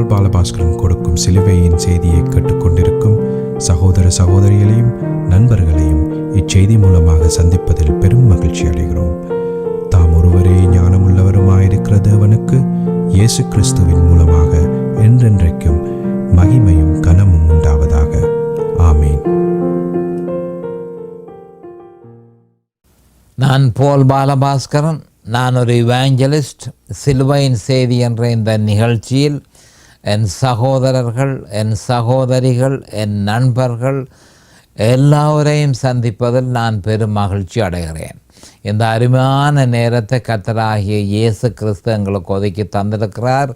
பால் பாலபாஸ்கரன் கொடுக்கும் சிலுவையின் செய்தியை கேட்டுக்கொண்டிருக்கும் சகோதர சகோதரிகளையும் நண்பர்களையும் இச்செய்தி மூலமாக சந்திப்பதில் பெரும் மகிழ்ச்சி அடைகிறோம். தாம் ஒருவரே ஞானமுள்ளவருமாயிருக்கிற தேவனுக்கு இயேசு கிறிஸ்துவின் மூலமாக என்றென்றைக்கும் மகிமையும் கனமும் உண்டாவதாக. ஆமீன். நான் பால் பாலபாஸ்கரன். நான் ஒரு இவாஞ்சலிஸ்ட். சிலுவையின் செய்தி என்ற இந்த நிகழ்ச்சியில் என் சகோதரர்கள், என் சகோதரிகள், என் நண்பர்கள் எல்லோரையும் சந்திப்பதில் நான் பெரும் மகிழ்ச்சி அடைகிறேன். இந்த அருமையான நேரத்தை கர்த்தராகிய இயேசு கிறிஸ்து எங்களுக்கு ஒதுக்கி தந்திருக்கிறார்.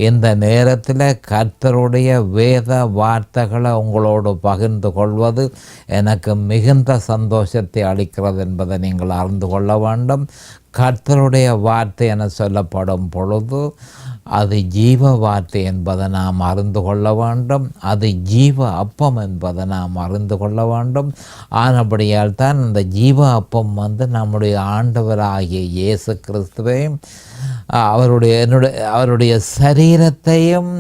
இந்த நேரத்தில் கர்த்தருடைய வேத வார்த்தைகளை உங்களோடு பகிர்ந்து கொள்வது எனக்கு மிகுந்த சந்தோஷத்தை அளிக்கிறது என்பதை நீங்கள் அறிந்து கொள்ள வேண்டும். கர்த்தருடைய வார்த்தை என சொல்லப்படும் பொழுது அது ஜீவ வார்த்தை என்பதை நாம் அறிந்து கொள்ள வேண்டும். அது ஜீவ அப்பம் என்பதை நாம் அறிந்து கொள்ள வேண்டும். ஆனபடியால் தான் இந்த ஜீவ அப்பம் நம்முடைய ஆண்டவராகிய இயேசு கிறிஸ்துவையும் அவருடைய சரீரத்தையும்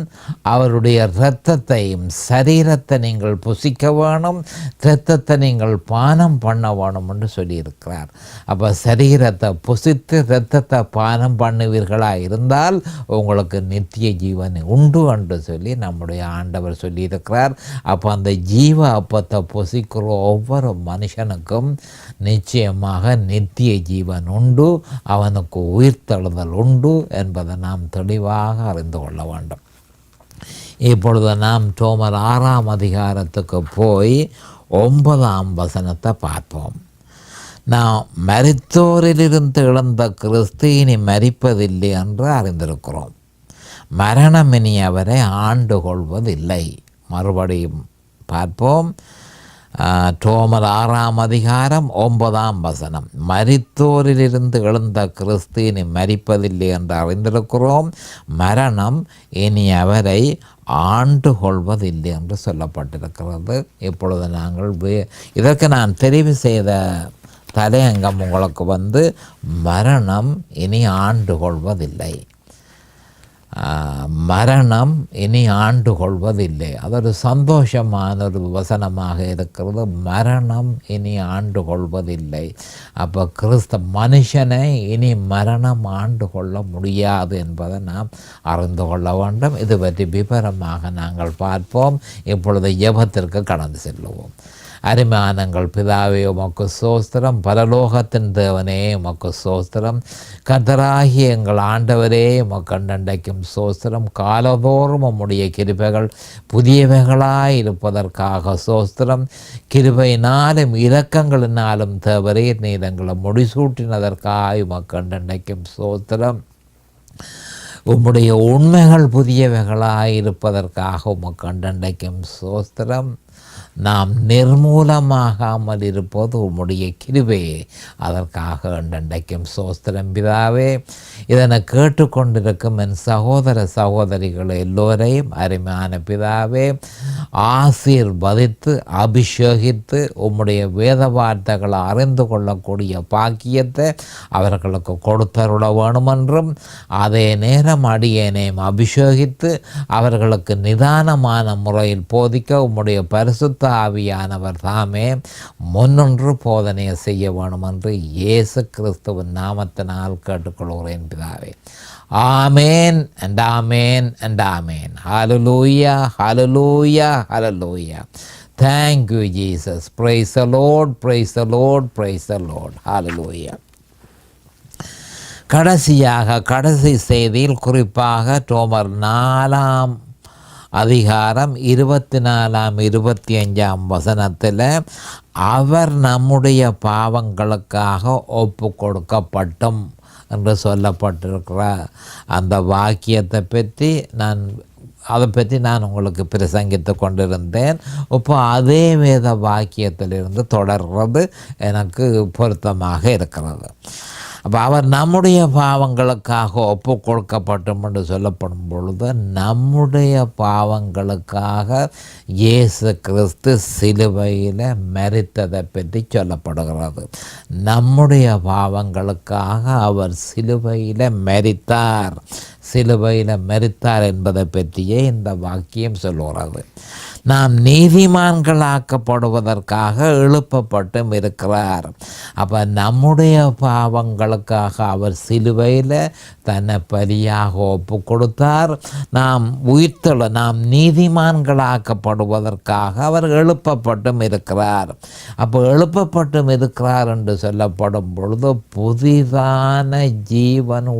அவருடைய இரத்தத்தையும், சரீரத்தை நீங்கள் புசிக்க வேணும், இரத்தத்தை நீங்கள் பானம் பண்ண வேணும் என்று சொல்லியிருக்கிறார். அப்போ சரீரத்தை புசித்து இரத்தத்தை பானம் பண்ணுவீர்களாக இருந்தால் உங்களுக்கு நித்திய ஜீவன் உண்டு என்று சொல்லி நம்முடைய ஆண்டவர் சொல்லியிருக்கிறார். அப்போ அந்த ஜீவ அப்பத்தை புசிக்கிற ஒவ்வொரு மனுஷனுக்கும் நிச்சயமாக நித்திய ஜீவன் உண்டு, அவனுக்கு உயிர்த்தெழுதல் உண்டு என்பதை நாம் தெளிவாக அறிந்து கொள்ள வேண்டும். இப்பொழுது நாம் ரோமர் 6ஆம் அதிகாரத்துக்கு போய் 9ஆம் வசனத்தை பார்ப்போம். நாம் மரித்தோரிலிருந்து எழுந்த கிறிஸ்து இனி மரிப்பதில்லை என்று அறிந்திருக்கிறோம். மரணம் இனி அவரை ஆண்டு கொள்வதில்லை. மறுபடியும் பார்ப்போம். ரோமர் 6ஆம் அதிகாரம் 9ஆம் வசனம். மரித்தோரிலிருந்து எழுந்த கிறிஸ்து இனி மரிப்பதில்லை என்று அறிந்திருக்கிறோம். மரணம் இனி அவரை ஆண்டு கொள்வதில்லை என்று சொல்லப்பட்டிருக்கிறது. இப்பொழுது நாங்கள் இதற்கு நான் தெரிவு செய்த தலையங்கம் உங்களுக்கு மரணம் இனி ஆண்டு கொள்வதில்லை. மரணம் இனி ஆண்டு கொள்வதில்லை. அது ஒரு சந்தோஷமான ஒரு வசனமாக இருக்கிறது. மரணம் இனி ஆண்டு கொள்வதில்லை. அப்போ மனுஷனை இனி மரணம் ஆண்டு கொள்ள முடியாது என்பதை நாம் அறிந்து கொள்ள வேண்டும். இது பற்றி விபரமாக நாங்கள் பார்ப்போம். இப்பொழுது ஜெபத்திற்கு கடந்து செல்லுவோம். அருமையானங்கள் பிதாவே, உமக்கு சோஸ்திரம். பரலோகத்தின் தேவனே, உமக்கு சோஸ்திரம். கர்த்தராகிய எங்கள் ஆண்டவரே, உமக்கண்டைக்கும் சோஸ்திரம். காலதோறும் உம்முடைய கிருபைகள் புதியவைகளாய் இருப்பதற்காக சோஸ்திரம். கிருபையினாலும் இரக்கங்களினாலும் தேவரே நீர் எங்களை முடிசூட்டினதற்காக உமக்கண்டைக்கும் சோஸ்திரம். உம்முடைய உண்மைகள் புதியவைகளாய் இருப்பதற்காக உமக்கண்டைக்கும் சோஸ்திரம். நாம் நிர்மூலமாகாமல் இருப்பது உம்முடைய கிருபையே, அதற்காக அண்டண்டைக்கும் சோஸ்திரம் பிதாவே. இதனை கேட்டுக்கொண்டிருக்கும் என் சகோதர சகோதரிகள் எல்லோரையும் அருமையான பிதாவே ஆசீர்வதித்து அபிஷேகித்து உம்முடைய வேத வார்த்தைகளை அறிந்து கொள்ளக்கூடிய பாக்கியத்தை அவர்களுக்கு கொடுத்தருள வேணுமென்றும், அதே நேரம் அடியேனையும் அபிஷேகித்து அவர்களுக்கு நிதானமான முறையில் போதிக்க உம்முடைய பரிசுத்த ஆவியானவர் தாமே முன்னொன்று போதனையை செய்ய வேணும் என்று இயேசு கிறிஸ்துவின் நாமத்தினால் கேட்டுக்கொள்கிறேன் பிதாவே. ஆமேன் and amen and amen. Hallelujah, hallelujah, hallelujah. Thank you Jesus. Praise the Lord, praise the Lord, praise the Lord. ஹல்லேலூயா. கடைசியாக கடைசி செய்தியில் குறிப்பாக ரோமர் 4ஆம் அதிகாரம் 24ஆம் 25ஆம் வசனத்தில் அவர் நம்முடைய பாவங்களுக்காக ஒப்பு கொடுக்கப்பட்டும் என்று சொல்லப்பட்டிருக்கிற அந்த வாக்கியத்தை பற்றி நான் உங்களுக்கு பிரசங்கித்து கொண்டிருந்தேன். இப்போ அதே வேத வாக்கியத்திலிருந்து தொடர்றது எனக்கு பொருத்தமாக இருக்கிறது. அப்போ அவர் நம்முடைய பாவங்களுக்காக ஒப்பு கொடுக்கப்பட்டோம் என்று சொல்லப்படும் பொழுது நம்முடைய பாவங்களுக்காக இயேசு கிறிஸ்து சிலுவையில் மரித்ததை பற்றி சொல்லப்படுகிறது. நம்முடைய பாவங்களுக்காக அவர் சிலுவையில் மரித்தார். சிலுவையில் மரித்தார் என்பதை பற்றியே இந்த வாக்கியம் சொல்லுகிறது. நாம் நீதிமான்களாக்கப்படுவதற்காக எழுப்பப்பட்டும் இருக்கிறார். அப்போ நம்முடைய பாவங்களுக்காக அவர் சிலுவையில் தன்னை பலியாக ஒப்பு கொடுத்தார். நாம் நீதிமான்களாக்கப்படுவதற்காக அவர் எழுப்பப்பட்டும் இருக்கிறார். அப்போ எழுப்பப்பட்டும் இருக்கிறார் என்று சொல்லப்படும் பொழுது புதிதான ஜீவன்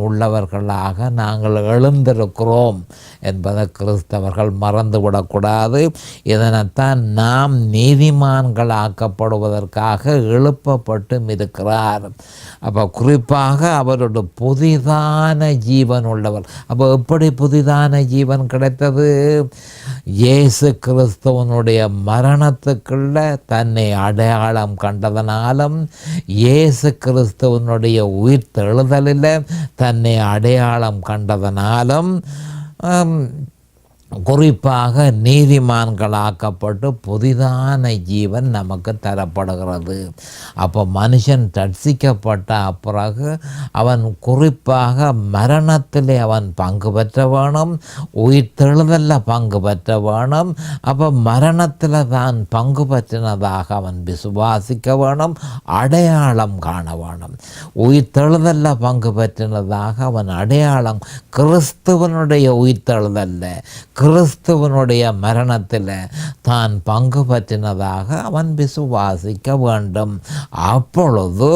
உள்ளவர்களாக நாங்கள் எழுந்திருக்கிறோம் என்பதை கிறிஸ்தவர்கள் மறந்துவிடக்கூடாது. இதனைத்தான் நாம் நீதிமான்கள் ஆக்கப்படுவதற்காக எழுப்பப்பட்டும் இருக்கிறார். அப்போ குறிப்பாக அவரோட புதிதான ஜீவன் உள்ளவர். அப்போ எப்படி புதிதான ஜீவன் கிடைத்தது? இயேசு கிறிஸ்துவனுடைய மரணத்துக்குள்ள தன்னை அடையாளம் கண்டதனாலும் இயேசு கிறிஸ்துவனுடைய உயிர்த்தெழுதலில் தன்னை அடையாளம் கண்டதனாலும் குறிப்பாக நீதிமான்களாக்கப்பட்டு புதிதான ஜீவன் நமக்கு தரப்படுகிறது. அப்போ மனுஷன் ரட்சிக்கப்பட்ட பிறகு அவன் குறிப்பாக மரணத்திலே அவன் பங்கு பெற்ற வேணும், உயிர்த்தெழுதலில் பங்கு பெற்ற வேணும். அப்போ மரணத்தில் தான் பங்கு பெற்றினதாக அவன் விசுவாசிக்க வேணும், அடையாளம் காண வேணும். உயிர்த்தெழுதலில் பங்கு பெற்றினதாக அவன் அடையாளம் கிறிஸ்துவனுடைய உயிர்த்தெழுதல்ல கிறிஸ்துவனுடைய மரணத்தில் தான் பங்கு பற்றினதாக அவன் விசுவாசிக்க வேண்டும். அப்பொழுது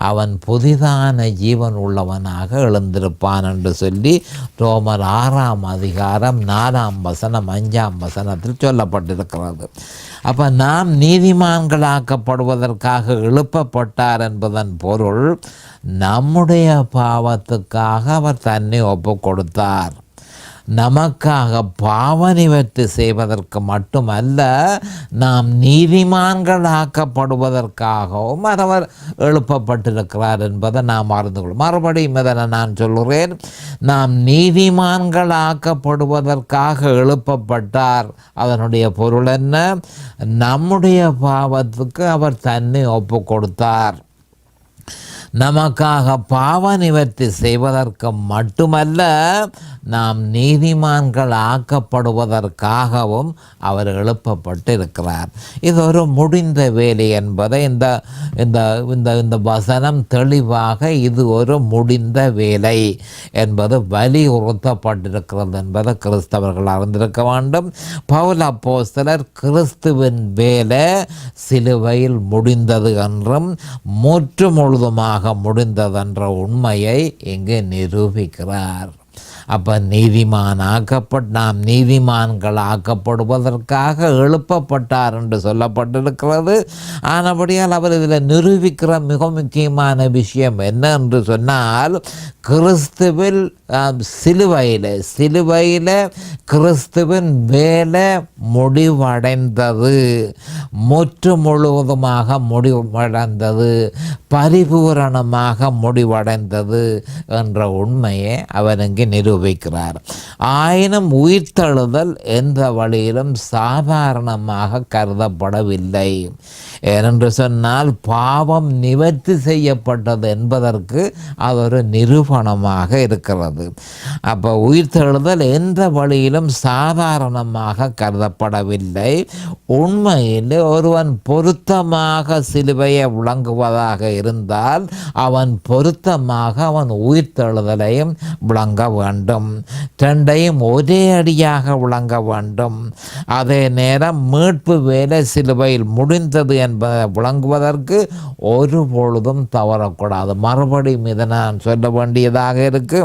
அவன் புதிதான ஜீவன் உள்ளவனாக எழுந்திருப்பான் என்று சொல்லி ரோமர் 6ஆம் அதிகாரம் 4ஆம் வசனம் 5ஆம் வசனத்தில் சொல்லப்பட்டிருக்கிறது. அப்போ நாம் நீதிமான்களாக்கப்படுவதற்காக எழுப்பப்பட்டார் என்பதன் பொருள் நம்முடைய பாவத்துக்காக அவர் தன்னை ஒப்பு கொடுத்தார். நமக்காக பாவ நிவர்த்தி செய்வதற்கு மட்டுமல்ல, நாம் நீதிமான்கள் ஆக்கப்படுவதற்காகவும் அவர் எழுப்பப்பட்டிருக்கிறார் என்பதை நாம் அறிந்து கொள்ளும். மறுபடியும் இதனை நான் சொல்கிறேன். நாம் நீதிமான்கள் ஆக்கப்படுவதற்காக எழுப்பப்பட்டார். அதனுடைய பொருள் என்ன? நம்முடைய பாவத்துக்கு அவர் தன்னை ஒப்பு கொடுத்தார். நமக்காக பாவ நிவர்த்தி செய்வதற்கு மட்டுமல்ல, நாம் நீதிமான்கள் ஆக்கப்படுவதற்காகவும் அவர் எழுப்பப்பட்டு இருக்கிறார். இது ஒரு முடிந்த வேலை என்பதை இந்த இந்த இந்த வசனம் தெளிவாக இது ஒரு முடிந்த வேலை என்பது வலியுறுத்தப்பட்டிருக்கிறது என்பதை கிறிஸ்தவர்கள் அறிந்திருக்க வேண்டும். பவுல் அப்போஸ்தலர் கிறிஸ்துவின் வேலை சிலுவையில் முடிந்தது என்றும் முற்று முழுதுமாக முடிந்ததென்ற உண்மையை இங்கு நிரூபிக்கிறார். அப்போ நாம் நீதிமான்கள் ஆக்கப்படுவதற்காக எழுப்பப்பட்டார் என்று சொல்லப்பட்டிருக்கிறது. ஆனபடியால் அவர் இதில் நிரூபிக்கிற மிக முக்கியமான விஷயம் என்ன என்று சொன்னால், கிறிஸ்துவில் சிலுவையில் கிறிஸ்துவின் வேலை முடிவடைந்தது, முற்று முழுவதுமாக முடிவடைந்தது, பரிபூரணமாக முடிவடைந்தது என்ற உண்மையை அவர் இங்கு நிரூபிக்கிறார். ஆயினும் உயிர்த்தெழுதல் எந்த வழியிலும் சாதாரணமாக கருதப்படவில்லை. ஏனென்று சொன்னால் பாவம் நிவர்த்தி செய்யப்பட்டது என்பதற்கு அது ஒரு நிரூபணமாக இருக்கிறது. அப்போ உயிர்த்தெழுதல் எந்த வழியிலும் சாதாரணமாக கருதப்படவில்லை. உண்மையில் ஒருவன் பொருத்தமாக சிலுவையை விளங்குவதாக இருந்தால் அவன் பொருத்தமாக அவன் உயிர்த்தெழுதலையும் விளங்க வேண்டும். ரெண்டையும் ஒரே அடியாக விளங்க வேண்டும். அதே நேரம் மீட்பு வேலை சிலுவையில் முடிந்தது என்பதை விளங்குவதற்கு ஒரு பொழுதும் தவறக்கூடாது. மறுபடியும் இதை நான் சொல்ல வேண்டியதாக இருக்கு.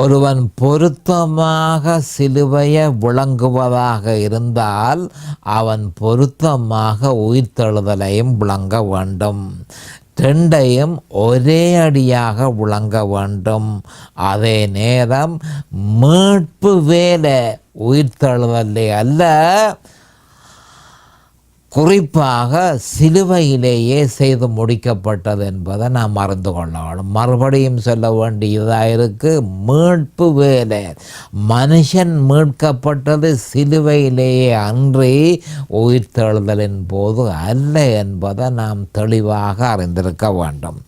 ஒருவன் பொருத்தமாக சிலுவையை விளங்குவதாக இருந்தால் அவன் பொருத்தமாக உயிர்த்தெழுதலையும் விளங்க வேண்டும். ரெண்டையும் ஒரே அடியாக விளங்க வேண்டும். அதே நேரம் மீட்பு வேலை உயிர்த்தெழுதலே அல்ல, குறிப்பாக சிலுவையிலேயே செய்து முடிக்கப்பட்டது என்பதை நாம் அறிந்து கொள்ளணும். மறுபடியும் சொல்ல வேண்டியதாக இருக்கு, மீட்பு வேலை மனுஷன் மீட்கப்பட்டது சிலுவையிலேயே அன்றி உயிர்த்தெழுதலின் போது அல்ல என்பதை நாம் தெளிவாக அறிந்திருக்க வேண்டும்.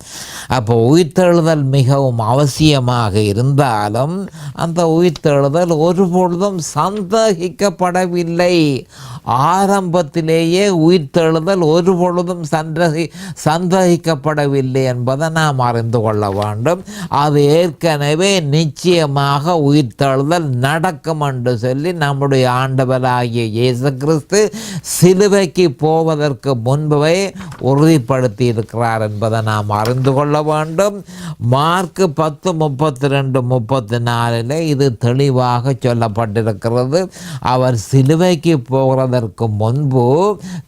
அப்போ உயிர்த்தெழுதல் மிகவும் அவசியமாக இருந்தாலும் அந்த உயிர்த்தெழுதல் ஒருபொழுதும் சந்தேகிக்கப்படவில்லை. ஆரம்பத்திலேயே உயிர்த்தெழுதல் ஒரு பொழுதும் சந்தேகிக்கப்படவில்லை என்பதை நாம் அறிந்து கொள்ள வேண்டும். அது ஏற்கனவே நிச்சயமாக உயிர்த்தெழுதல் நடக்கும் என்று சொல்லி நம்முடைய ஆண்டவராகிய இயேசு கிறிஸ்து சிலுவைக்கு போவதற்கு முன்பே உறுதிப்படுத்தி இருக்கிறார் என்பதை நாம் அறிந்து கொள்ள வேண்டும். மார்க் 10:32-34 இது தெளிவாக சொல்லப்பட்டிருக்கிறது. அவர் சிலுவைக்கு போகிறது முன்பு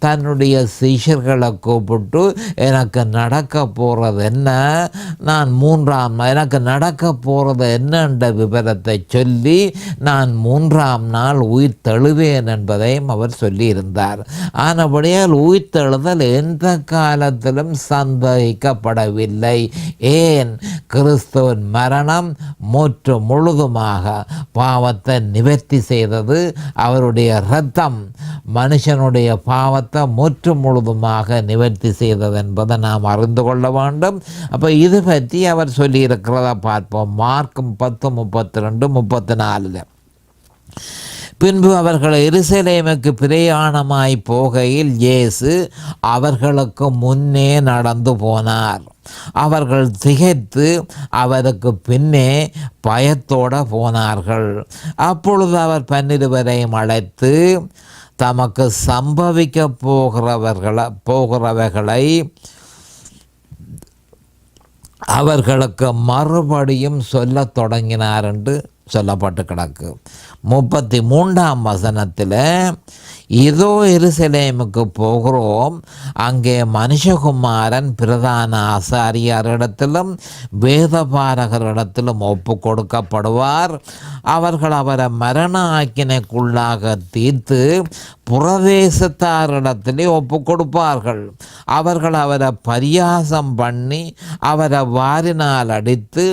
தன்னுடைய சீஷர்களை கூப்பிட்டு, எனக்கு நடக்க போகிறது என்ன, எனக்கு நடக்க போகிறது என்னென்ற விவரத்தை சொல்லி நான் 3ஆம் நாள் உயிர் தழுவேன் என்பதையும் அவர் சொல்லியிருந்தார். ஆனபடியால் உயிர்த்தெழுதல் எந்த காலத்திலும் சந்தேகிக்கப்படவில்லை. ஏன்? கிறிஸ்துவின் மரணம் முழுதுமாக பாவத்தை நிவர்த்தி செய்தது. அவருடைய இரத்தம் மனுஷனுடைய பாவத்தை முழுதுமாக நிவர்த்தி செய்தது என்பதை நாம் அறிந்து கொள்ள வேண்டும். அப்போ இது பற்றி அவர் சொல்லியிருக்கிறத பார்ப்போம். மார்க் 10:32-34. பின்பு அவர்கள் எருசலேமுக்கு பிரயாணமாய் போகையில் இயேசு அவர்களுக்கு முன்னே நடந்து போனார். அவர்கள் திகைத்து அவருக்கு பின்னே பயத்தோட போனார்கள். அப்பொழுது அவர் 12 அழைத்து தமக்கு சம்பவிக்க போகிறவைகளை அவர்களுக்கு மறுபடியும் சொல்லத் தொடங்கினார் என்று சொல்லப்பட்டு கிடக்கு. 33ஆம் வசனத்தில், இதோ எருசலேமுக்கு போகிறோம், அங்கே மனுஷகுமாரன் பிரதான ஆசாரியரிடத்திலும் வேதபாரகரிடத்திலும் ஒப்பு கொடுக்கப்படுவார். அவர்கள் அவரை மரண ஆக்கினைக்குள்ளாக தீர்த்து புரதேசத்தாரிடத்திலே ஒப்பு கொடுப்பார்கள். அவர்கள் அவரை பரியாசம் பண்ணி அவரை வாரினால் அடித்து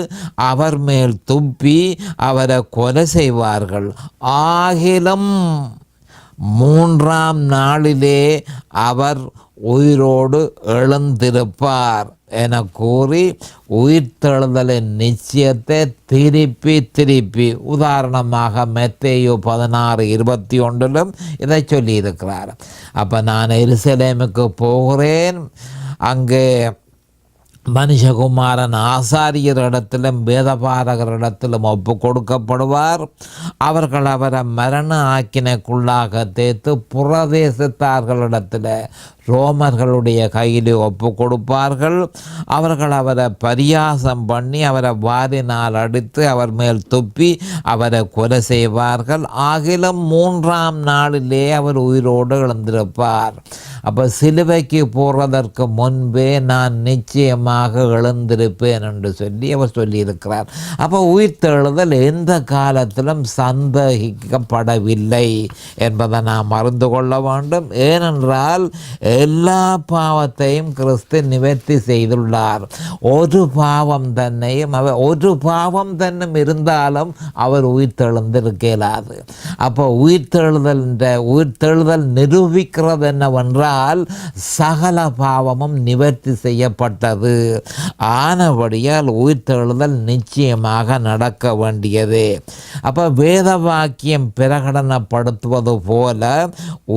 அவர் மேல் துப்பி அவரை கொலை செய்வார்கள். ஆகிலும் 3ஆம் நாளிலே அவர் உயிரோடு எழுந்திருப்பார் என கூறி உயிர்த்தெழுதலின் நிச்சயத்தை திருப்பி உதாரணமாக மத்தேயு 16:21 இதை சொல்லியிருக்கிறார். அப்போ நான் எருசலேமுக்கு போகிறேன், அங்கே மனுஷகுமாரன் ஆசாரியரிடத்திலும் வேதபாரகரிடத்திலும் ஒப்பு கொடுக்கப்படுவார். அவர்கள் அவரை மரண ஆக்கினைக்குள்ளாக தேர்த்து புரதேசத்தார்களிடத்தில் ரோமர்களுடைய கையில் ஒப்பு கொடுப்பார்கள். அவர்கள் அவரை பரியாசம் பண்ணி அவரை வாரினால் அடித்து அவர் மேல் துப்பி அவரை கொலை செய்வார்கள். ஆகிலும் 3ஆம் நாளிலே அவர் உயிரோடு எழுந்திருப்பார். அப்போ சிலுவைக்கு போகிறதற்கு முன்பே நான் நிச்சயமாக எழுந்திருப்பேன் என்று சொல்லி அவர் சொல்லியிருக்கிறார். அப்போ உயிர்த்தெழுதல் எந்த காலத்திலும் சந்தேகிக்கப்படவில்லை என்பதை நாம் அறிந்து கொள்ள வேண்டும். ஏனென்றால் எல்லா பாவத்தையும் கிறிஸ்து நிவர்த்தி செய்துள்ளார். ஒரு பாவம் தன்னும் இருந்தாலும் அவர் உயிர்த்தெழுந்திருக்கலாது. அப்போ உயிர்த்தெழுதல் நிரூபிக்கிறது என்னவென்றால் சகல பாவமும் நிவர்த்தி செய்யப்பட்டது. ஆனபடியால் உயிர்த்தெழுதல் நிச்சயமாக நடக்க வேண்டியது. அப்போ வேத வாக்கியம் பிரகடனப்படுத்துவது போல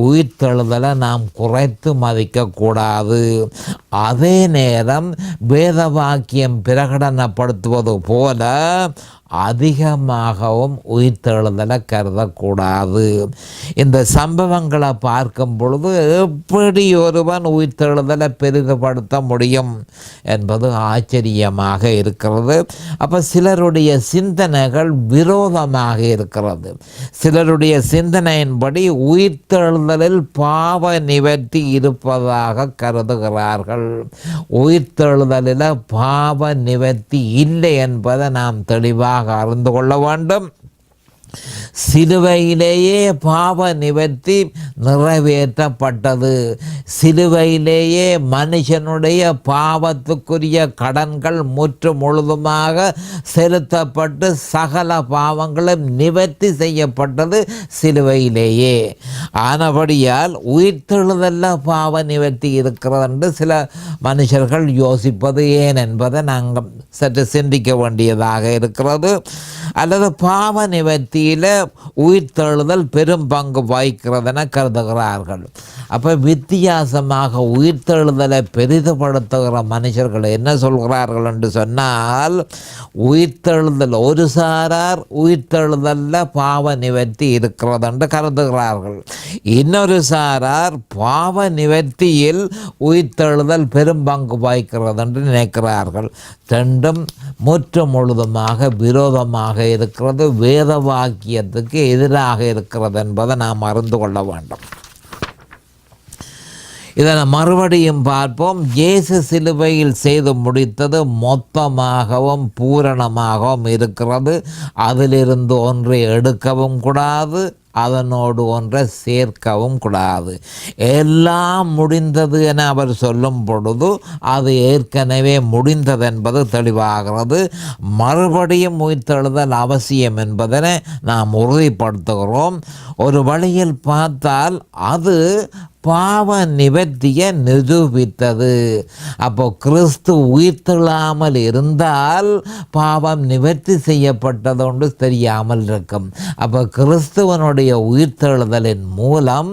உயிர்த்தெழுதலை நாம் குறைத்து மதிக்கக்கூடாது. அதே நேரம் வேத வாக்கியம் பிரகடனப்படுத்துவது போல அதிகமாகவும் உயிர்த்தெழுதலை கருதக்கூடாது. இந்த சம்பவங்களை பார்க்கும் பொழுது எப்படி ஒருவன் உயிர்த்தெழுதலை பெரிதுபடுத்த முடியும் என்பது ஆச்சரியமாக இருக்கிறது. அப்போ சிலருடைய சிந்தனைகள் விரோதமாக இருக்கிறது. சிலருடைய சிந்தனையின்படி உயிர்த்தெழுதலில் பாவ நிவர்த்தி இருப்பதாக கருதுகிறார்கள். உயிர்த்தெழுதலில் பாவ நிவர்த்தி இல்லை என்பதை நாம் தெளிவாக அறிந்து கொள்ள வேண்டும். சிலுவையிலேயே பாவ நிவர்த்தி நிறைவேற்றப்பட்டது. சிலுவையிலேயே மனுஷனுடைய பாவத்துக்குரிய கடன்கள் முற்று முழுதுமாக செலுத்தப்பட்டு சகல பாவங்களும் நிவர்த்தி செய்யப்பட்டது சிலுவையிலேயே. ஆனபடியால் உயிர்த்தெழுதல்ல பாவ நிவர்த்தி இருக்கிறது என்று சில மனுஷர்கள் யோசிப்பது ஏன் என்பதை நாங்கள் சற்று சிந்திக்க வேண்டியதாக இருக்கிறது. அல்லது பாவ நிவர்த்தியில் உயிர்த்தெழுதல் பெரும் பங்கு வகிக்கிறதென கருதுகிறார்கள். அப்போ வித்தியாசமாக உயிர்த்தெழுதலை பெரிதுபடுத்துகிற மனுஷர்கள் என்ன சொல்கிறார்கள் என்று சொன்னால், உயிர்த்தெழுதல் ஒரு சாரார் உயிர்த்தெழுதலில் பாவ நிவர்த்தி இருக்கிறது என்று கருதுகிறார்கள். இன்னொரு சாரார் பாவ நிவர்த்தியில் உயிர்த்தெழுதல் பெரும் பங்கு வகிக்கிறது என்று நினைக்கிறார்கள். ரெண்டும் முற்று முழுதுமாக விரோதமாக இருக்கிறது, வேத வாக்கியத்துக்கு எதிராக இருக்கிறது என்பதை நாம் அறிந்து கொள்ள வேண்டும். இதனை மறுபடியும் பார்ப்போம். இயேசு சிலுவையில் செய்து முடித்தது மொத்தமாகவும் பூரணமாகவும் இருக்கிறது. அதிலிருந்து ஒன்றை எடுக்கவும் கூடாது, அதனோடு ஒன்றை சேர்க்கவும் கூடாது. எல்லாம் முடிந்தது என அவர் சொல்லும் பொழுது அது ஏற்கனவே முடிந்தது என்பது தெளிவாகிறது. மறுபடியும் உயிர்த்தெழுதல் அவசியம் என்பதனை நாம் உறுதிப்படுத்துகிறோம். ஒரு வழியில் பார்த்தால் அது பாவ நிவர்த்தியை நிரூபித்தது. அப்போ கிறிஸ்து உயிர்த்தெழாமல் இருந்தால் பாவம் நிவர்த்தி செய்யப்பட்டது ஒன்று தெரியாமல் இருக்கும். அப்போ கிறிஸ்துவனுடைய உயிர்த்தெழுதலின் மூலம்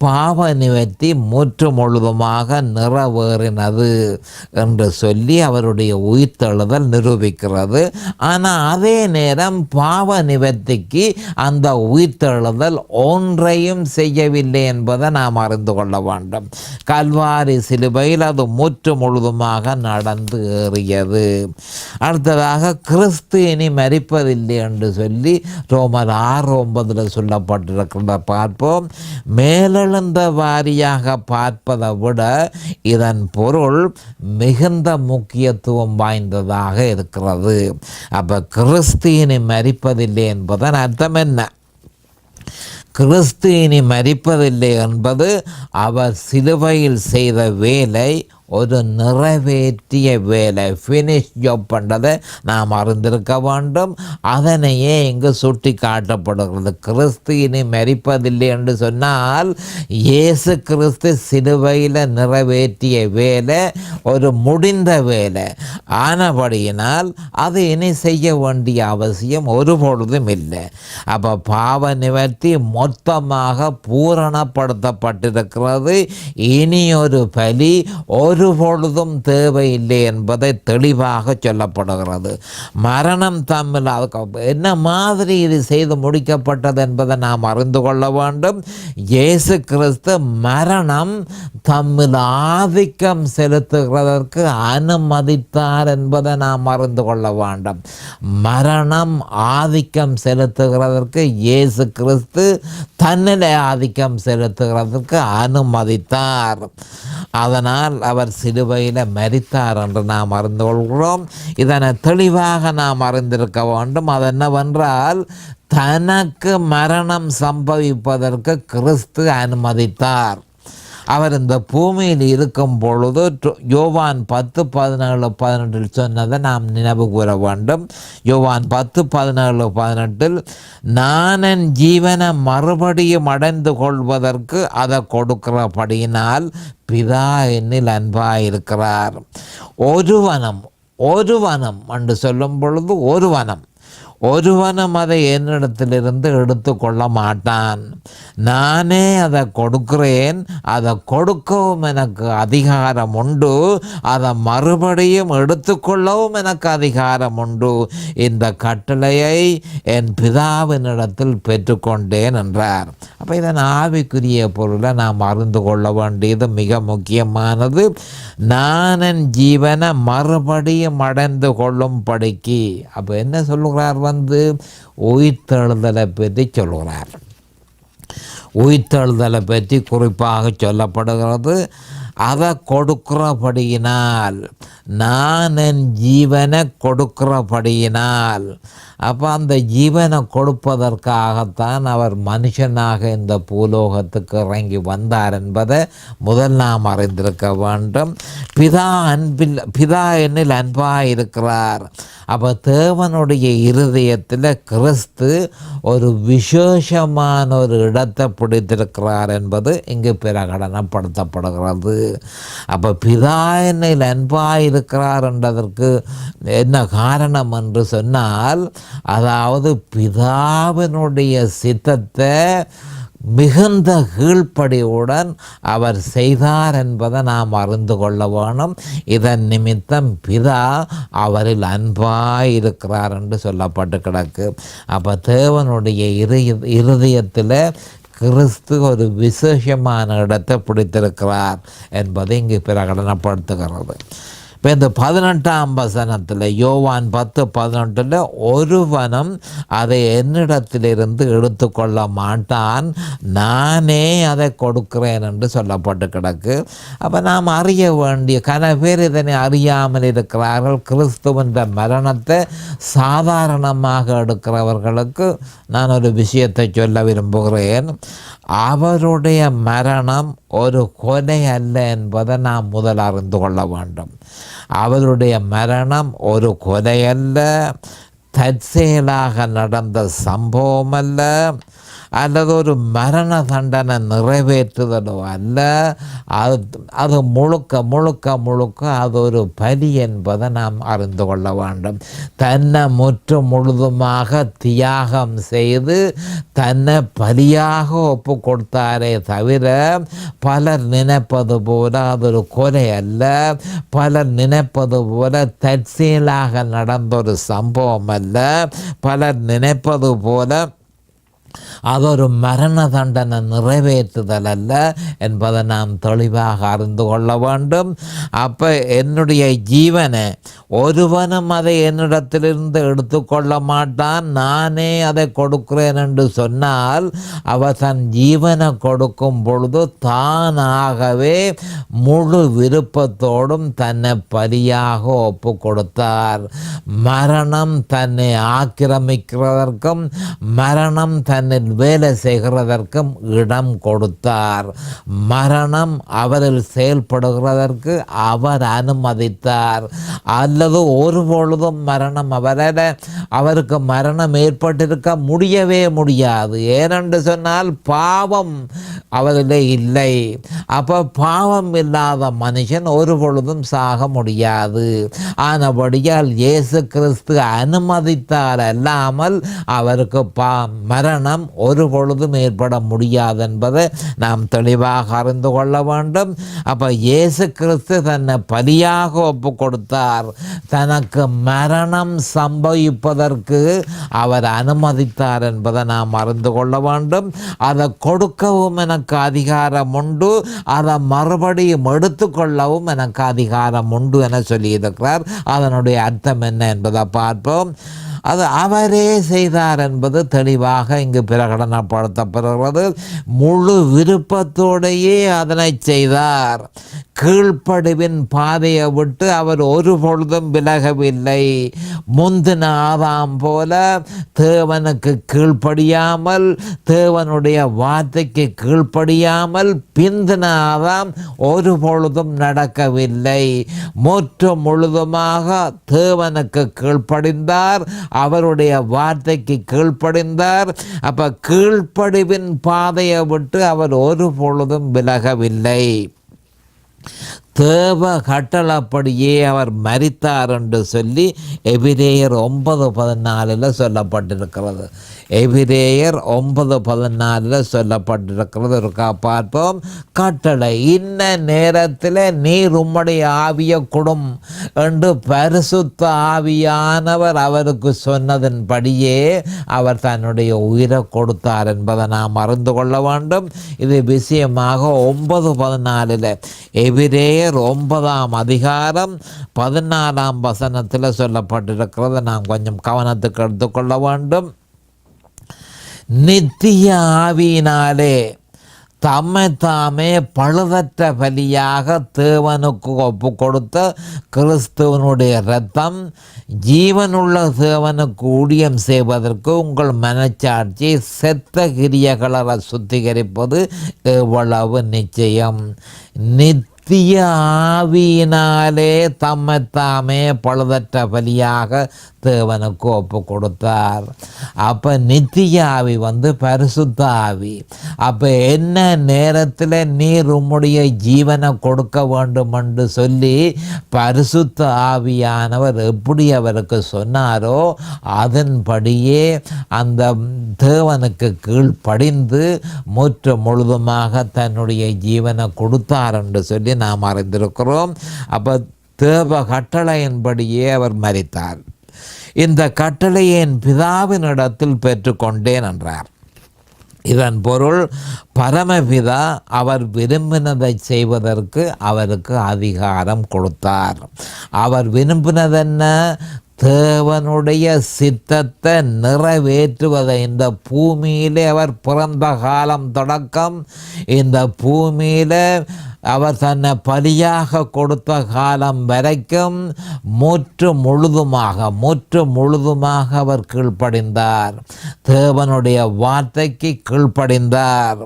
பாவ நிவர்த்தி முற்று முழுதுமாக நிறைவேறினது என்று சொல்லி அவருடைய உயிர்த்தெழுதல் நிரூபிக்கிறது. ஆனால் அதே நேரம் பாவ நிவர்த்திக்கு அந்த உயிர்த்தெழுதல் ஒன்றையும் செய்யவில்லை என்பதை நாம் அறிந்து கொள்ள வேண்டும். கல்வாரி சிலுவையில் அது முற்று முழுதுமாக நடந்து ஏறியது. அடுத்ததாக கிறிஸ்து இனி மரிப்பதில்லை என்று சொல்லி ரோமர் 6:9 சொல்லப்பட்டிருக்கிறத பார்ப்போம். மேலெழுந்த வாரியாக பார்ப்பதை விட இதன் பொருள் மிகுந்த முக்கியத்துவம் வாய்ந்ததாக இருக்கிறது. அப்போ கிறிஸ்து இனி மரிப்பதில்லை என்பதன் அர்த்தம் என்ன? கிறிஸ்து இனி மரிப்பதில்லை என்பது அவர் சிலுவையில் செய்த வேலை ஒரு நிறைவேற்றிய வேலை, ஃபினிஷ் ஜாப் பண்ணுறதை நாம் அறிந்திருக்க வேண்டும். அதனையே இங்கு சுட்டி காட்டப்படுகிறது. கிறிஸ்து இனி மரிப்பதில்லை என்று சொன்னால் இயேசு கிறிஸ்து சிலுவையில் நிறைவேற்றிய வேலை ஒரு முடிந்த வேலை ஆனபடியினால் அது இனி செய்ய வேண்டிய அவசியம் ஒருபொழுதும் இல்லை. அப்போ பாவ நிவர்த்தி மொத்தமாக பூரணப்படுத்தப்பட்டிருக்கிறது. இனி ஒரு பலி ஒரு பொழுதும் தேவையில்லை என்பதை தெளிவாக சொல்லப்படுகிறது. மரணம் தம்மில் என்ன மாதிரி இது செய்து முடிக்கப்பட்டது என்பதை நாம் அறிந்து கொள்ள வேண்டும். இயேசு கிறிஸ்து மரணம் தம்மில் ஆதிக்கம் செலுத்துகிறதற்கு அனுமதித்தார் என்பதை நாம் அறிந்து கொள்ள வேண்டும். மரணம் ஆதிக்கம் செலுத்துகிறதற்கு இயேசு கிறிஸ்து தன்னிலை ஆதிக்கம் செலுத்துகிறதற்கு அனுமதித்தார். அதனால் அவர் சிலுவையில் மரித்தார் என்று நாம் அறிந்து கொள்கிறோம். இதனை தெளிவாக நாம் அறிந்திருக்க வேண்டும். அது என்னவென்றால், தனக்கு மரணம் சம்பவிப்பதற்கு கிறிஸ்து அனுமதித்தார். அவர் இந்த பூமியில் இருக்கும் பொழுது யோவான் 10:17-18 சொன்னதை நாம் நினைவு கூற வேண்டும். யோவான் 10:17-18 நான் என் ஜீவனை மறுபடியும் அடைந்து கொள்வதற்கு அதை கொடுக்கிறபடியினால் பிதா என்னில் அன்பாயிருக்கிறார். ஒருவனம் என்று சொல்லும் பொழுது ஒருவனும் அதை என்னிடத்திலிருந்து எடுத்து கொள்ள மாட்டான். நானே அதை கொடுக்கிறேன். அதை கொடுக்கவும் எனக்கு அதிகாரம் உண்டு. அதை மறுபடியும் எடுத்துக்கொள்ளவும் எனக்கு அதிகாரம் உண்டு. இந்த கட்டளையை என் பிதாவினிடத்தில் பெற்றுக்கொண்டேன் என்றார். அப்போ இதன் ஆவிக்குரிய பொருளை நாம் அறிந்து கொள்ள வேண்டியது மிக முக்கியமானது. நான் என் ஜீவனை மறுபடியும் அடைந்து கொள்ளும்படிக்கு. அப்போ என்ன சொல்லுகிறார்? உயிர்த்தெழுதலை பற்றி சொல்கிறார். உயிர்த்தெழுதலை பற்றி குறிப்பாக சொல்லப்படுகிறது. அதை கொடுக்கிறபடியினால் நான் என் ஜீவனை கொடுக்கிறபடியினால். அப்போ அந்த ஜீவனை கொடுப்பதற்காகத்தான் அவர் மனுஷனாக இந்த பூலோகத்துக்கு இறங்கி வந்தார் என்பதை முதல் நாம் அறிந்திருக்க வேண்டும். பிதா என்னில் அன்பாக இருக்கிறார். அப்போ தேவனுடைய இருதயத்தில் கிறிஸ்து ஒரு விசேஷமான ஒரு இடத்தை பிடித்திருக்கிறார் என்பது இங்கு பிரகடனப்படுத்தப்படுகிறது. அப்போ பிதா என்னில் அன்பாக இருக்கிறார் என்றதற்கு என்ன காரணம் என்று சொன்னால், அதாவது பிதாவினுடைய சித்தத்தை மிகுந்த கீழ்ப்படியுடன் அவர் செய்தார் என்பதை நாம் அறிந்து கொள்ள வேணும். இதன் நிமித்தம் பிதா அவரில் அன்பாய் இருக்கிறார் என்று சொல்லப்பட்டு கிடக்கு. அப்போ தேவனுடைய இருதயத்தில் கிறிஸ்து ஒரு விசேஷமான இடத்தை பிடித்திருக்கிறார் என்பதை இங்கு பிரகடனப்படுத்துகிறது. இப்போ இந்த 18ஆம் வசனத்தில் யோவான் 10:18 ஒருவனும் அதை என்னிடத்திலிருந்து எடுத்துக்கொள்ள மாட்டான், நானே அதை கொடுக்கிறேன் என்று சொல்லப்பட்டு கிடக்கு. அப்போ நாம் அறிய வேண்டிய பேர் இதனை அறியாமல் இருக்கிறார்கள். கிறிஸ்துவின் மரணத்தை சாதாரணமாக எடுக்கிறவர்களுக்கு நான் ஒரு விஷயத்தை சொல்ல விரும்புகிறேன். அவருடைய மரணம் ஒரு கொலை அல்ல என்பதை நாம் முதல் அறிந்து கொள்ள வேண்டும். அவருடைய மரணம் ஒரு கொலை அல்ல, தற்செயலாக நடந்த சம்பவம் அல்ல, அல்லது ஒரு மரண தண்டனை நிறைவேற்றுதலோ அல்ல. அது முழுக்க முழுக்க முழுக்க அது ஒரு பலி என்பதை நாம் அறிந்து கொள்ள வேண்டும். தன்னை முற்று முழுதுமாக தியாகம் செய்து தன்னை பலியாக ஒப்பு கொடுத்தாரே தவிர பலர் நினைப்பது போல அது ஒரு கொலை அல்ல, பலர் நினைப்பது போல தற்செயலாக நடந்த ஒரு சம்பவம் அல்ல, பலர் நினைப்பது போல அதொரு மரண தண்டனை நிறைவேற்றுதல் அல்ல என்பதை நாம் தெளிவாக அறிந்து கொள்ள வேண்டும். அப்போ என்னுடைய ஜீவனை ஒருவனும் அதை என்னிடத்திலிருந்து எடுத்துக்கொள்ள மாட்டான், நானே அதை கொடுக்கிறேன் என்று சொன்னால் அவர் தன் ஜீவனை கொடுக்கும் பொழுது தானாகவே முழு விருப்பத்தோடும் தன்னை பலியாக ஒப்பு கொடுத்தார். மரணம் தன்னை ஆக்கிரமிக்கிறதற்கும் மரணம் தன்னில் வேலை செய்கிறதற்கும் இடம் கொடுத்தார். மரணம் அவரில் செயல்படுகிறதற்கு அவர் அனுமதித்தார். அல்லது ஒரு பொழுதும் மரணம் அவருக்கு மரணம் ஏற்பட்டிருக்க முடியவே முடியாது. ஏனென்று சொன்னால் பாவம் அவரிலே இல்லை. அப்போ பாவம் இல்லாத மனுஷன் ஒரு பொழுதும் சாக முடியாது. ஆனபடியால் இயேசு கிறிஸ்து அனுமதித்தார் அல்லாமல் அவருக்கு மரணம் ஒரு பொழுதும் ஏற்பட முடியாது என்பதை நாம் தெளிவாக அறிந்து கொள்ள வேண்டும். அப்போ இயேசு கிறிஸ்து தன்னை பலியாக ஒப்பு கொடுத்தார். தனக்கு மரணம் சம்பவிப்பதற்கு அவர் அனுமதித்தார் என்பதை நாம் அறிந்து கொள்ள வேண்டும். அதை கொடுக்கவும் எனக்கு அதிகாரம் உண்டு, அதை மறுபடியும் எடுத்துக்கொள்ளவும் எனக்கு அதிகாரம் உண்டு என சொல்லியிருக்கிறார். அதனுடைய அர்த்தம் என்ன என்பதை பார்ப்போம். அது அவரே செய்தார் என்பது தெளிவாக இங்கு பிரகடனப்படுத்தப்படுகிறது. முழு விருப்பத்தோடையே அதனை செய்தார். கீழ்ப்படிவின் பாதையை விட்டு அவர் ஒரு பொழுதும் விலகவில்லை. முந்தின ஆதாம் போல தேவனுக்கு கீழ்ப்படியாமல், தேவனுடைய வார்த்தைக்கு கீழ்ப்படியாமல் பிந்தின ஆதாம் ஒரு பொழுதும் நடக்கவில்லை. முற்று முழுதுமாக தேவனுக்கு கீழ்ப்படிந்தார், அவருடைய வார்த்தைக்கு கீழ்ப்படிந்தார். அப்போ கீழ்ப்படிவின் பாதையை விட்டு அவர் ஒரு பொழுதும் விலகவில்லை. தேவ கட்டளப்படியே அவர் மரித்தார் என்று சொல்லி எபிரேயர் 9:14 சொல்லப்பட்டிருக்கிறது. எபிரேயர் 9:14 சொல்லப்பட்டிருக்கிறது. இருக்கா பார்ப்போம். கட்டளை இன்ன நேரத்தில் நீர் உம்முடைய ஆவியை கொடும் என்று பரிசுத்த ஆவியானவர் அவருக்கு சொன்னதன்படியே அவர் தன்னுடைய உயிரை கொடுத்தார் என்பதை நாம் அறிந்து கொள்ள வேண்டும். இது விஷயமாக 9:14 எபிரேயர் 9ஆம் அதிகாரம் 14ஆம் வசனத்தில் சொல்லப்பட்டிருக்கிறது. நாம் கொஞ்சம் கவனத்துக்கு எடுத்துக்கொள்ள வேண்டும். நித்திய ஆவியினாலே தம்மை தாமே பழுதற்ற பலியாக தேவனுக்கு ஒப்பு கொடுத்த கிறிஸ்துவனுடைய இரத்தம் ஜீவனுள்ள தேவனுக்கு ஊழியம் செய்வதற்கு உங்கள் மனச்சாட்சி செத்த கிரியைகளை சுத்திகரிப்பது எவ்வளவு நிச்சயம். நித்திய ஆவியினாலே தம்மை தாமே பழுதற்ற பலியாக தேவனுக்கு ஒப்பு கொடுத்தார். அப்போ நித்திய ஆவி பரிசுத்த ஆவி. அப்போ என்ன நேரத்தில் நீர் உம்முடைய ஜீவனை கொடுக்க வேண்டும் என்று சொல்லி பரிசுத்த ஆவியானவர் எப்படி அவருக்கு சொன்னாரோ அதன்படியே அந்த தேவனுக்கு கீழ்ப்படிந்து முற்று முழுதுமாக தன்னுடைய ஜீவனை கொடுத்தார் என்று சொல்லி நாம் அறிந்திருக்கிறோம். அப்போ தேவ கட்டளையின்படியே அவர் மரித்தார். இந்த கட்டளையை என் பிதாவினிடத்தில் பெற்றுக்கொண்டேன் என்றார். இதன் பொருள் பரமபிதா அவர் விரும்பினதை செய்வதற்கு அவருக்கு அதிகாரம் கொடுத்தார். அவர் விரும்பினதென்ன? தேவனுடைய சித்தத்தை நிறைவேற்றுவதை. இந்த பூமியிலே அவர் பிறந்த காலம் தொடக்கம் இந்த பூமியில் அவர் தன்னை பலியாக கொடுத்த காலம் வரைக்கும் முற்று முழுதுமாக அவர் கீழ்ப்படிந்தார். தேவனுடைய வார்த்தைக்கு கீழ்ப்படிந்தார்.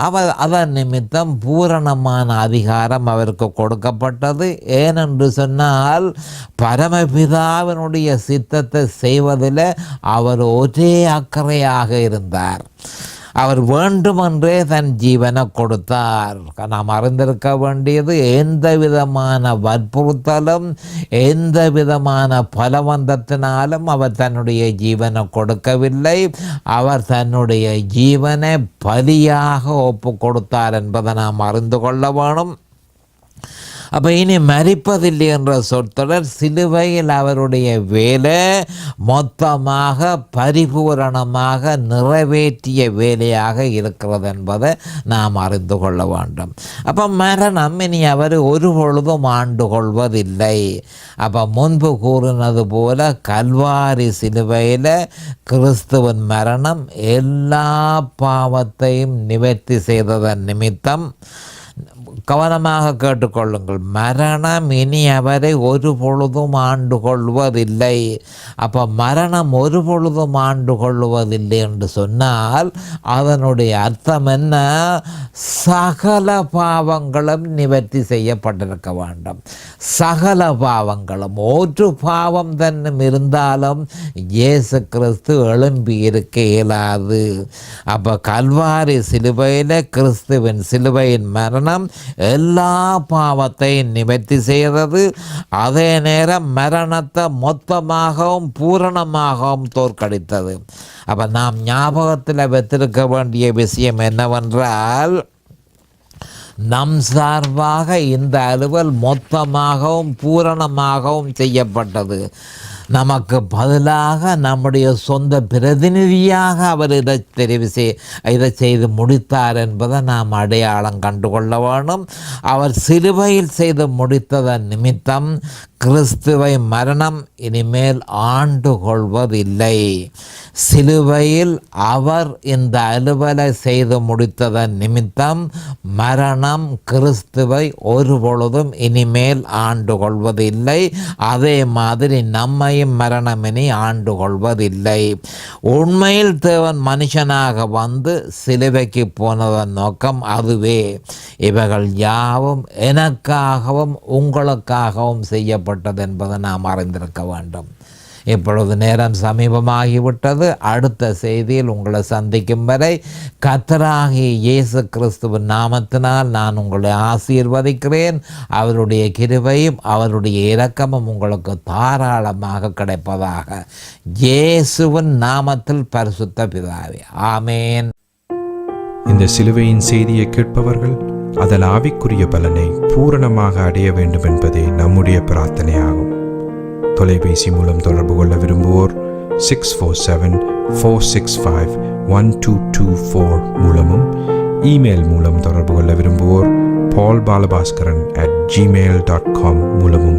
அவர் அதன் நிமித்தம் பூரணமான அதிகாரம் அவருக்கு கொடுக்கப்பட்டது. ஏனென்று சொன்னால் பரமபிதாவினுடைய சித்தத்தை செய்வதில் அவர் ஒரே அக்கறையாக இருந்தார். அவர் வேண்டுமென்றே தன் ஜீவனை கொடுத்தார். நாம் அறிந்திருக்க வேண்டியது எந்த விதமான வற்புறுத்தலும் எந்த விதமான பலவந்தத்தினாலும் அவர் தன்னுடைய ஜீவனை கொடுக்கவில்லை. அவர் தன்னுடைய ஜீவனை பலியாக ஒப்பு கொடுத்தார் என்பதை நாம் அறிந்து கொள்ள வேணும். அப்போ இனி மரிப்பதில்லை என்ற சொற்றொடர் சிலுவையில் அவருடைய வேலை மொத்தமாக பரிபூரணமாக நிறைவேற்றிய வேலையாக இருக்கிறது என்பதை நாம் அறிந்து கொள்ள வேண்டும். அப்போ மரணம் இனி அவர் ஒரு பொழுதும் ஆண்டு கொள்வதில்லை. அப்போ முன்பு கூறினது போல கல்வாரி சிலுவையில் கிறிஸ்துவின் மரணம் எல்லா பாவத்தையும் நிவர்த்தி செய்ததன் நிமித்தம் கவனமாக கேட்டுக்கொள்ளுங்கள். மரணம் இனி அவரை ஒரு பொழுதும் ஆண்டு கொள்வதில்லை. அப்போ மரணம் ஒரு பொழுதும் ஆண்டு கொள்வதில்லை என்று சொன்னால் அதனுடைய அர்த்தம் என்ன? சகல பாவங்களும் நிவர்த்தி செய்யப்பட்டிருக்க வேண்டும். சகல பாவங்களும் ஒரு பாவம் தன்னும் இருந்தாலும் இயேசு கிறிஸ்து எழும்பி இருக்க இயலாது. அப்போ கல்வாரி சிலுவையில் கிறிஸ்துவின் சிலுவையின் மரணம் எல்லா பாவத்தையும் நிவர்த்தி செய்தது. அதே நேரம் மரணத்தை மொத்தமாகவும் பூரணமாகவும் தோற்கடித்தது. அப்போ நாம் ஞாபகத்தில் வைத்திருக்க வேண்டிய விஷயம் என்னவென்றால் நம் சார்பாக இந்த அலுவல் மொத்தமாகவும் பூரணமாகவும் செய்யப்பட்டது. நமக்கு பதிலாக நம்முடைய சொந்த பிரதிநிதியாக அவர் இதை செய்து முடித்தார் என்பதை நாம் அடையாளம் கண்டுகொள்ள வேணும். அவர் சிலுவையில் செய்து முடித்ததன் நிமித்தம் கிறிஸ்துவை மரணம் இனிமேல் ஆண்டு கொள்வதில்லை. சிலுவையில் அவர் இந்த அலுவலை செய்து முடித்ததன் நிமித்தம் மரணம் கிறிஸ்துவை ஒரு பொழுதும் இனிமேல் ஆண்டு கொள்வதில்லை. அதே மாதிரி நம்மையும் மரணம் இனி ஆண்டு கொள்வதில்லை. உண்மையில் தேவன் மனுஷனாக வந்து சிலுவைக்கு போனதன் நோக்கம் அதுவே. இவைகள் யாவும் எனக்காகவும் உங்களுக்காகவும் செய்யப்பட்டது என்பதை நாம் அறிந்திருக்க வேண்டும். இப்பொழுது நேரம் சமீபமாகிவிட்டது. அடுத்த செய்தியில் உங்களை சந்திக்கும் வரை கர்த்தராகிய இயேசு கிறிஸ்துவின் நாமத்தினால் நான் உங்களை ஆசீர்வதிக்கிறேன். அவருடைய கிருபையும் அவருடைய இரக்கமும் உங்களுக்கு தாராளமாக கிடைப்பதாக. இயேசுவின் நாமத்தில் பரிசுத்த பிதாவே, ஆமேன். இந்த சிலுவையின் செய்தியை கேட்பவர்கள் அதன் ஆவிக்குரிய பலனை பூரணமாக அடைய வேண்டும் என்பதே நம்முடைய பிரார்த்தனையாகும். தொலைபேசி மூலம் தொடர்பு கொள்ள விரும்புவோர் 647-465-1224 மூலமும், இமெயில் மூலம் தொடர்பு கொள்ள விரும்புவோர் paulbalabaskaran@gmail.com மூலமும்